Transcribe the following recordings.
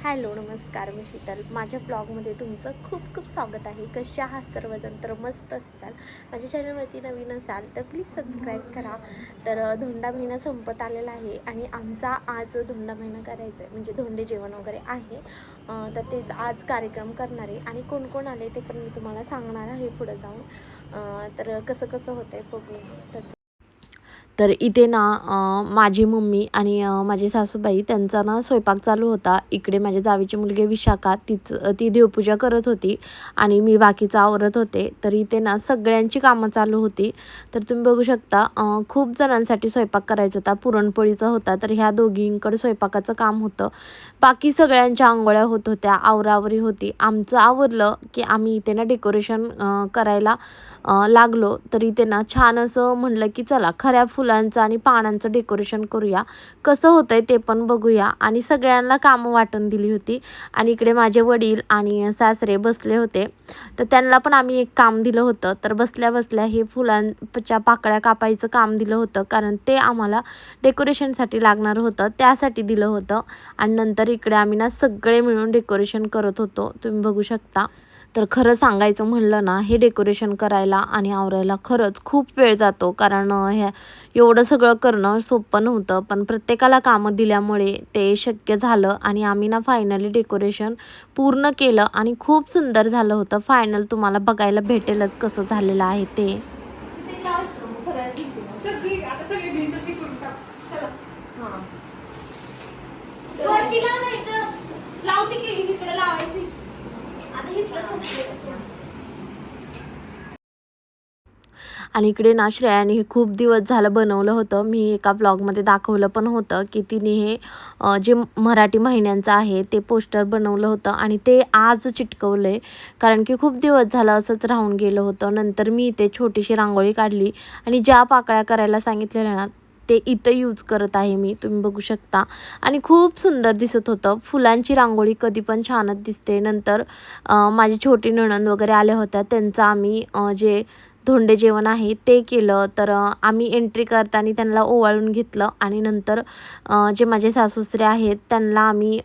Hello नमस्कार, मी शीतल. माझ्या ब्लॉगमध्ये तुमचं खूप खूप स्वागत आहे. कसे आहात सर्वजण? तर मस्त असाल. माझ्या चॅनलवरती नवीन असाल तर प्लीज सबस्क्राईब करा. तर धोंडा महिना संपत आलेला आहे आणि आमचा आज धोंडा महिना करायचा आहे, म्हणजे धोंडे जेवण वगैरे आहे. तर तेच आज कार्यक्रम करणार आहे आणि कोण कोण आले ते पण मी तुम्हाला सांगणार आहे पुढं जाऊन. तर कसं कसं होतं आहे बघूया. त्याचं तर इथे ना माझी मम्मी आणि माझी सासूबाई त्यांचा ना स्वयंपाक चालू होता. इकडे माझ्या जावेची मुलगी विशाखा ती देवपूजा करत होती आणि मी बाकीचं आवरत होते. तर इथे ना सगळ्यांची कामं चालू होती. तर तुम्ही बघू शकता खूप जणांसाठी स्वयंपाक करायचा होता. पुरणपोळीचा होता, तर ह्या दोघींकडे स्वयंपाकाचं काम होतं. बाकी सगळ्यांच्या आंघोळ्या होत होत्या, आवरावरी होती. आमचं आवरलं की आम्ही इथे ना डेकोरेशन करायला लागलो. तर इथे ना छान असं म्हणलं की चला खऱ्या फुलांचं आणि पानांचं डेकोरेशन करूया. कसं होतंय ते पण बघूया आणि सगळ्यांना कामं वाटून दिली होती. आणि इकडे माझे वडील आणि सासरे बसले होते. तर त्यांना पण आम्ही एक काम दिलं होतं. तर बसल्या बसल्या हे फुलांच्या पाकळ्या कापायचं काम दिलं होतं, कारण ते आम्हाला डेकोरेशनसाठी लागणार होतं, त्यासाठी दिलं होतं. आणि नंतर इकडे आम्ही ना सगळे मिळून डेकोरेशन करत होतो, तुम्ही बघू शकता. तर खरं सांगायचं म्हणलं ना, हे डेकोरेशन करायला आणि आवरायला खरंच खूप वेळ जातो, कारण एवढं सगळं करणं सोपं नव्हतं. पण प्रत्येकाला कामं दिल्यामुळे ते शक्य झालं आणि आम्ही ना फायनली डेकोरेशन पूर्ण केलं आणि खूप सुंदर झालं होतं. फायनल तुम्हाला बघायला भेटेलच कसं झालेलं आहे ते. आणि इकडे ना श्रेयाने हे खूप दिवस झालं बनवलं होतं. मी एका ब्लॉगमध्ये दाखवलं पण होतं की तिने हे जे मराठी महिन्यांचं आहे ते पोस्टर बनवलं होतं आणि ते आज चिटकवलं आहे, कारण की खूप दिवस झालं असंच राहून गेलं होतं. नंतर मी इथे छोटीशी रांगोळी काढली आणि ज्या पाकळ्या करायला सांगितलेल्या ना ते इथं यूज करत आहे मी, तुम्ही बघू शकता. आणि खूप सुंदर दिसत होतं. फुलांची रांगोळी कधी पण छानच दिसते. नंतर माझी छोटी नणंद वगैरे आल्या होत्या, त्यांचं आम्ही जे धोंडे जेवण आहे ते केलं. तर आम्ही एंट्री करताना त्यांना ओवाळून घेतलं आणि नंतर जे माझे सासूसरे आहेत त्यांना आम्ही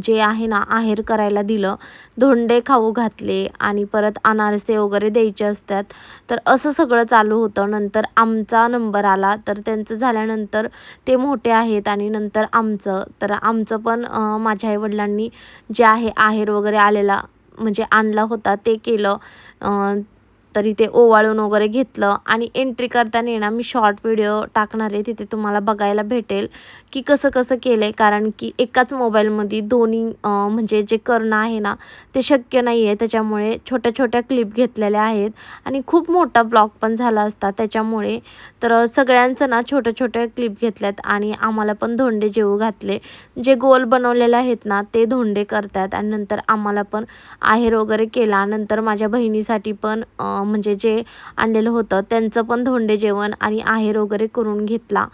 जे आहे ना आहेर करायला दिलं. धोंडे खाऊ घातले आणि परत अनारसे वगैरे द्यायचे असतात. तर असं सगळं चालू होतं. नंतर आमचा नंबर आला, तर त्यांचं झाल्यानंतर ते मोठे आहेत आणि नंतर आमचं. तर आमचं पण माझ्या आईवडिलांनी जे आहे आहेर वगैरे आलेला म्हणजे आणला होता ते केलं. तरी ते ओवाळून वगैरे घेतलं आणि एंट्री करताना ना मी शॉर्ट व्हिडिओ टाकणार आहे, तिथे तुम्हाला बघायला भेटेल की कसं कसं केलं आहे. कारण की एकाच मोबाईलमध्ये दोन्ही म्हणजे जे करणं आहे ना ते शक्य नाही आहे. त्याच्यामुळे छोट्या छोट्या क्लिप घेतलेल्या आहेत आणि खूप मोठा ब्लॉग पण झाला असता त्याच्यामुळे. तर सगळ्यांचं ना छोट्या छोट्या क्लिप घेतल्यात आणि आम्हाला पण धोंडे जेवू घातले. जे गोल बनवलेले आहेत ना ते धोंडे करतात आणि नंतर आम्हाला पण आहेर वगैरे केला. नंतर माझ्या बहिणीसाठी पण म्हणजे जे आणलेलं होतं त्यांचं पण धोंडे जेवण आणि आहेर वगैरे करून घेतला.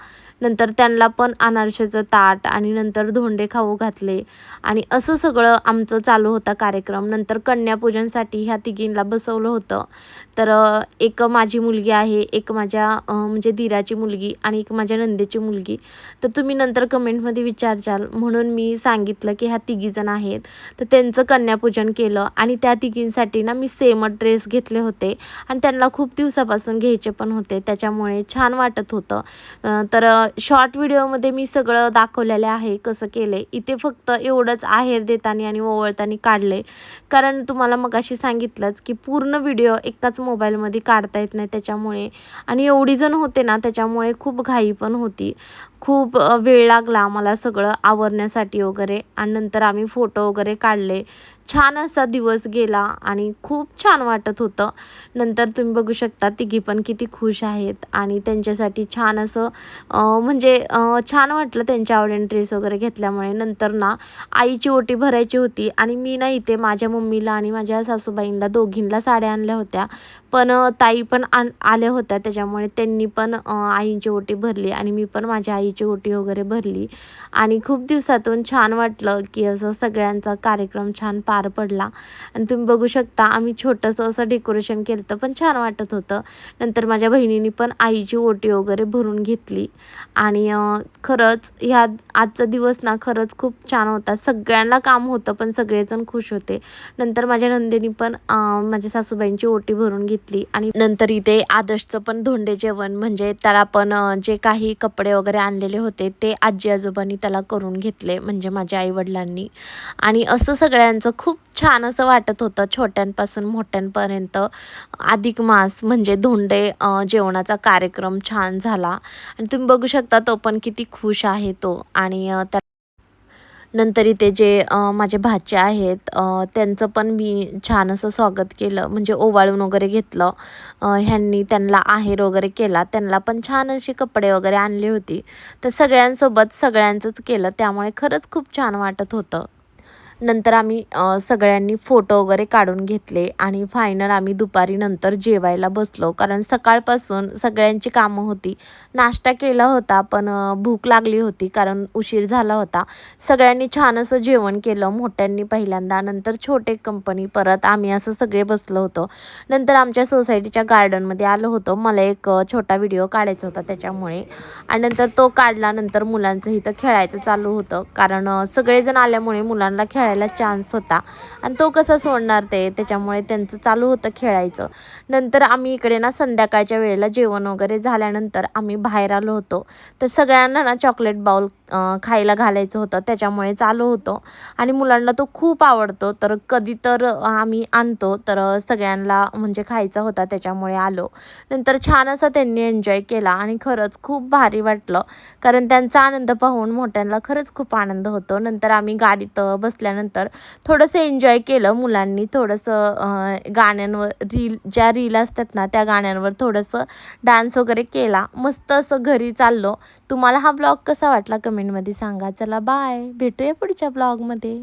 नंतर त्यांना पण अनारशाचं ताट आणि नंतर धोंडे खाऊ घातले आणि असं सगळं आमचं चालू होता कार्यक्रम. नंतर कन्यापूजनसाठी ह्या तिघींना बसवलं होतं. तर एक माझी मुलगी आहे, एक माझ्या म्हणजे दिराची मुलगी आणि एक माझ्या नंदेची मुलगी. तर तुम्ही नंतर कमेंटमध्ये विचारचाल म्हणून मी सांगितलं की ह्या तिघीजण आहेत. तर त्यांचं कन्यापूजन केलं आणि त्या तिघींसाठी ना मी सेमच ड्रेस घेतले होते आणि त्यांना खूप दिवसापासून घ्यायचे पण होते, त्याच्यामुळे छान वाटत होतं. तर शॉर्ट व्हिडिओमध्ये मी सगळं दाखवलेलं आहे कसं केलं आहे. इथे फक्त एवढंच आहेर देताना आणि ओवाळताना काढले, कारण तुम्हाला मगाशी सांगितलंच की पूर्ण व्हिडिओ एकाच मोबाईलमध्ये काढता येत नाही त्याच्यामुळे. आणि एवढी जण होते ना त्याच्यामुळे खूप घाई पण होती. खूप वेळ लागला आम्हाला सगळं आवरण्यासाठी वगैरे आणि नंतर आम्ही फोटो वगैरे काढले. छान असा दिवस गेला आणि खूप छान वाटत होतं. नंतर तुम्ही बघू शकता तिघी पण किती खुश आहेत आणि त्यांच्यासाठी छान असं म्हणजे छान वाटलं त्यांच्या आवडीने ड्रेस वगैरे घेतल्यामुळे. नंतर ना आईची ओटी भरायची होती आणि मी ना इथे माझ्या मम्मीला आणि माझ्या सासूबाईंना दोघींना साड्या आणल्या होत्या. पण ताई पण आल्या होत्या, त्याच्यामुळे त्यांनी पण आईंची ओटी भरली आणि मी पण माझ्या आईची ओटी वगैरे भरली. आणि खूप दिवसातून छान वाटलं की असं सगळ्यांचा कार्यक्रम छान पार पडला. आणि तुम्ही बघू शकता आम्ही छोटंसं असं डेकोरेशन केलं होतं, पण छान वाटत होतं. नंतर माझ्या बहिणीने पण आईची ओटी वगैरे भरून घेतली. आणि खरंच ह्या आजचा दिवस ना खरंच खूप छान होता. सगळ्यांना काम होतं पण सगळेजण खुश होते. नंतर माझ्या नंदेनी पण माझ्या सासूबाईंची ओटी भरून घेतली. आणि नंतर इथे आदर्शचं पण धोंडे जेवण, म्हणजे त्याला पण जे काही कपडे वगैरे आणलेले होते ते आजी आजोबांनी त्याला करून घेतले, म्हणजे माझ्या आईवडिलांनी. आणि असं सगळ्यांचं खूप छान असं वाटत होतं, छोट्यांपासून मोठ्यांपर्यंत. अधिक मास म्हणजे धोंडे जेवणाचा कार्यक्रम छान झाला. आणि तुम्ही बघू शकता तो पण किती खुश आहे तो. आणि नंतर इथे जे माझे भाचे आहेत त्यांचं पण मी छान असं स्वागत केलं, म्हणजे ओवाळून वगैरे घेतलं. ह्यांनी त्यांना आहेर वगैरे केला, त्यांना पण छान असे कपडे वगैरे आणले होते. तर सगळ्यांसोबत सगळ्यांचंच केलं, त्यामुळे खरंच खूप छान वाटत होतं. नंतर आम्ही सगळ्यांनी फोटो वगैरे काढून घेतले आणि फायनल आम्ही दुपारी नंतर जेवायला बसलो, कारण सकाळपासून सगळ्यांची कामं होती. नाश्ता केला होता पण भूक लागली होती कारण उशीर झाला होता. सगळ्यांनी छान असं जेवण केलं, मोठ्यांनी पहिल्यांदा, नंतर छोटे कंपनी, परत आम्ही असं सगळे बसलो होतो. नंतर आमच्या सोसायटीच्या गार्डनमध्ये आलो होतो, मला एक छोटा व्हिडिओ काढायचा होता त्याच्यामुळे. आणि नंतर तो काढला. नंतर मुलांचं इथं खेळायचं चालू होतं, कारण सगळेजण आल्यामुळे मुलांना खेळायला चान्स होता आणि तो कसा सोडणार ते, त्याच्यामुळे त्यांचं चालू होतं खेळायचं. नंतर आम्ही इकडे ना संध्याकाळच्या वेळेला जेवण वगैरे झाल्यानंतर आम्ही बाहेर आलो होतो. तर सगळ्यांना ना चॉकलेट बाउल खायला घालायचं होतं, त्याच्यामुळे चालू होतं. आणि मुलांना तो खूप आवडतो, तर कधी तर आम्ही आणतो, तर सगळ्यांना म्हणजे खायचा होता त्याच्यामुळे आलो. नंतर छान असा त्यांनी एन्जॉय केला आणि खरंच खूप भारी वाटलं, कारण त्यांचा आनंद पाहून मोठ्यांना खरंच खूप आनंद होतो. नंतर आम्ही गाडीत बसल्यानंतर थोडंसं एन्जॉय केलं मुलांनी, थोडंसं गाण्यांवर ज्या रील असतात ना त्या गाण्यांवर थोडंसं डान्स वगैरे केला. मस्त असं घरी चाललो. तुम्हाला हा ब्लॉग कसा वाटला कमेंटमध्ये सांगा. चला बाय, भेटूया पुढच्या ब्लॉगमध्ये.